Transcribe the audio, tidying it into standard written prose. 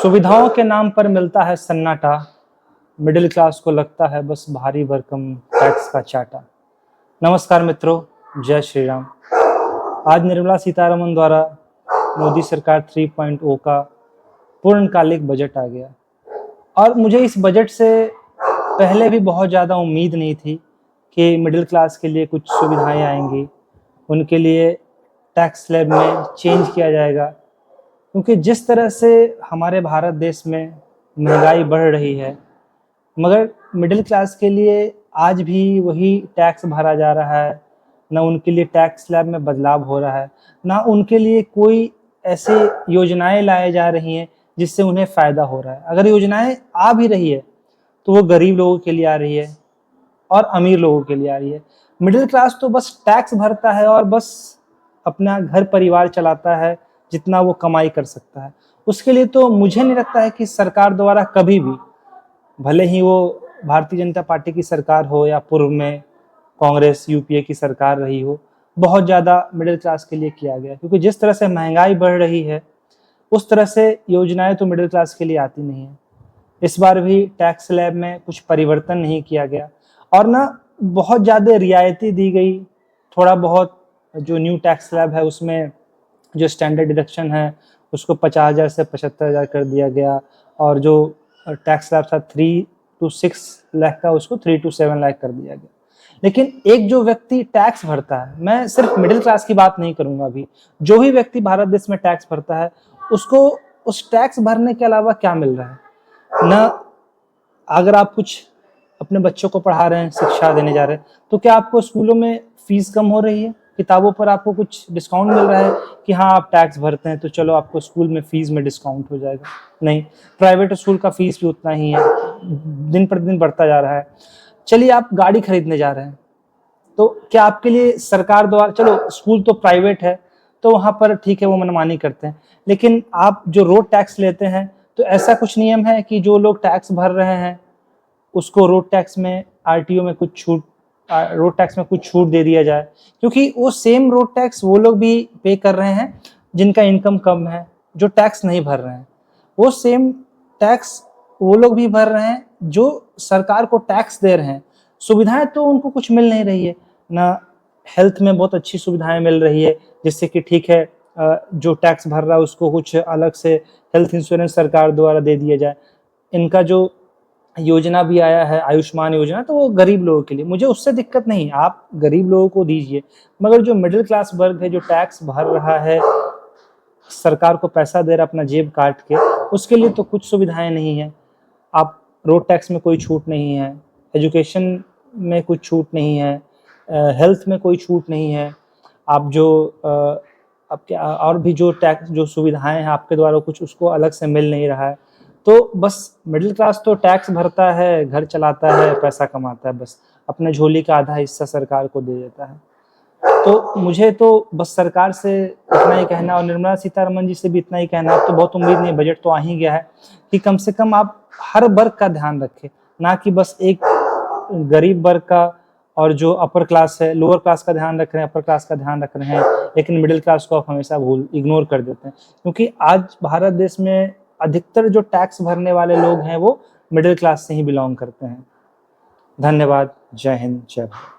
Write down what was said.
सुविधाओं के नाम पर मिलता है सन्नाटा, मिडिल क्लास को लगता है बस भारी भरकम टैक्स का चाटा। नमस्कार मित्रों, जय श्री राम। आज निर्मला सीतारमण द्वारा मोदी सरकार 3.0 का पूर्णकालिक बजट आ गया और मुझे इस बजट से पहले भी बहुत ज़्यादा उम्मीद नहीं थी कि मिडिल क्लास के लिए कुछ सुविधाएं आएंगी, उनके लिए टैक्स स्लैब में चेंज किया जाएगा। क्योंकि जिस तरह से हमारे भारत देश में महंगाई बढ़ रही है, मगर मिडिल क्लास के लिए आज भी वही टैक्स भरा जा रहा है, ना उनके लिए टैक्स स्लैब में बदलाव हो रहा है, ना उनके लिए कोई ऐसे योजनाएं लाई जा रही हैं जिससे उन्हें फ़ायदा हो रहा है। अगर योजनाएं आ भी रही है तो वो गरीब लोगों के लिए आ रही है और अमीर लोगों के लिए आ रही है। मिडिल क्लास तो बस टैक्स भरता है और बस अपना घर परिवार चलाता है जितना वो कमाई कर सकता है। उसके लिए तो मुझे नहीं लगता है कि सरकार द्वारा कभी भी, भले ही वो भारतीय जनता पार्टी की सरकार हो या पूर्व में कांग्रेस यूपीए की सरकार रही हो, बहुत ज़्यादा मिडिल क्लास के लिए किया गया। क्योंकि जिस तरह से महंगाई बढ़ रही है उस तरह से योजनाएं तो मिडिल क्लास के लिए आती नहीं है। इस बार भी टैक्स स्लैब में कुछ परिवर्तन नहीं किया गया और ना बहुत ज़्यादा रियायतें दी गई। थोड़ा बहुत जो न्यू टैक्स स्लैब है उसमें जो स्टैंडर्ड डिडक्शन है उसको 50,000 से 75,000 कर दिया गया और जो टैक्स स्लैब था 3 to 6 लाख का उसको 3 to 7 लाख कर दिया गया। लेकिन एक जो व्यक्ति टैक्स भरता है, मैं सिर्फ मिडिल क्लास की बात नहीं करूंगा, अभी जो भी व्यक्ति भारत देश में टैक्स भरता है उसको उस टैक्स भरने के अलावा क्या मिल रहा है ना। अगर आप कुछ अपने बच्चों को पढ़ा रहे हैं, शिक्षा देने जा रहे हैं, तो क्या आपको स्कूलों में फीस कम हो रही है? किताबों पर आपको कुछ डिस्काउंट मिल रहा है कि हाँ आप टैक्स भरते हैं तो चलो आपको स्कूल में फीस में डिस्काउंट हो जाएगा? नहीं, प्राइवेट स्कूल का फीस भी उतना ही है, दिन प्रतिदिन बढ़ता जा रहा है। चलिए आप गाड़ी खरीदने जा रहे हैं तो क्या आपके लिए सरकार द्वारा, चलो स्कूल तो प्राइवेट है तो वहाँ पर ठीक है वो मनमानी करते हैं, लेकिन आप जो रोड टैक्स लेते हैं तो ऐसा कुछ नियम है कि जो लोग टैक्स भर रहे हैं उसको रोड टैक्स में आरटीओ में कुछ छूट, रोड टैक्स में कुछ छूट दे दिया जाए? क्योंकि वो सेम रोड टैक्स वो लोग भी पे कर रहे हैं जिनका इनकम कम है, जो टैक्स नहीं भर रहे हैं। वो सेम टैक्स वो लोग भी भर रहे हैं जो सरकार को टैक्स दे रहे हैं। सुविधाएं तो उनको कुछ मिल नहीं रही है ना। हेल्थ में बहुत अच्छी सुविधाएं मिल रही है, जिससे कि ठीक है जो टैक्स भर रहा है उसको कुछ अलग से हेल्थ इंश्योरेंस सरकार द्वारा दे दिया जाए। इनका जो योजना भी आया है आयुष्मान योजना, तो वो गरीब लोगों के लिए, मुझे उससे दिक्कत नहीं, आप गरीब लोगों को दीजिए, मगर जो मिडिल क्लास वर्ग है जो टैक्स भर रहा है, सरकार को पैसा दे रहा अपना जेब काट के, उसके लिए तो कुछ सुविधाएं नहीं है। आप रोड टैक्स में कोई छूट नहीं है, एजुकेशन में कुछ छूट नहीं है, हेल्थ में कोई छूट नहीं है। आप जो आपके और भी जो टैक्स जो सुविधाएं हैं आपके द्वारा कुछ उसको अलग से मिल नहीं रहा है। तो बस मिडिल क्लास तो टैक्स भरता है, घर चलाता है, पैसा कमाता है, बस अपने झोली का आधा हिस्सा सरकार को दे देता है। तो मुझे तो बस सरकार से इतना ही कहना और निर्मला सीतारमण जी से भी इतना ही कहना, अब तो बहुत उम्मीद नहीं, बजट तो आ ही गया है, कि कम से कम आप हर वर्ग का ध्यान रखें, ना कि बस एक गरीब वर्ग का और जो अपर क्लास है, लोअर क्लास का ध्यान रख रहे हैं, अपर क्लास का ध्यान रख रहे हैं, लेकिन मिडिल क्लास को आप हमेशा इग्नोर कर देते हैं। क्योंकि आज भारत देश में अधिकतर जो टैक्स भरने वाले लोग हैं वो मिडिल क्लास से ही बिलोंग करते हैं। धन्यवाद। जय हिंद, जय भारत।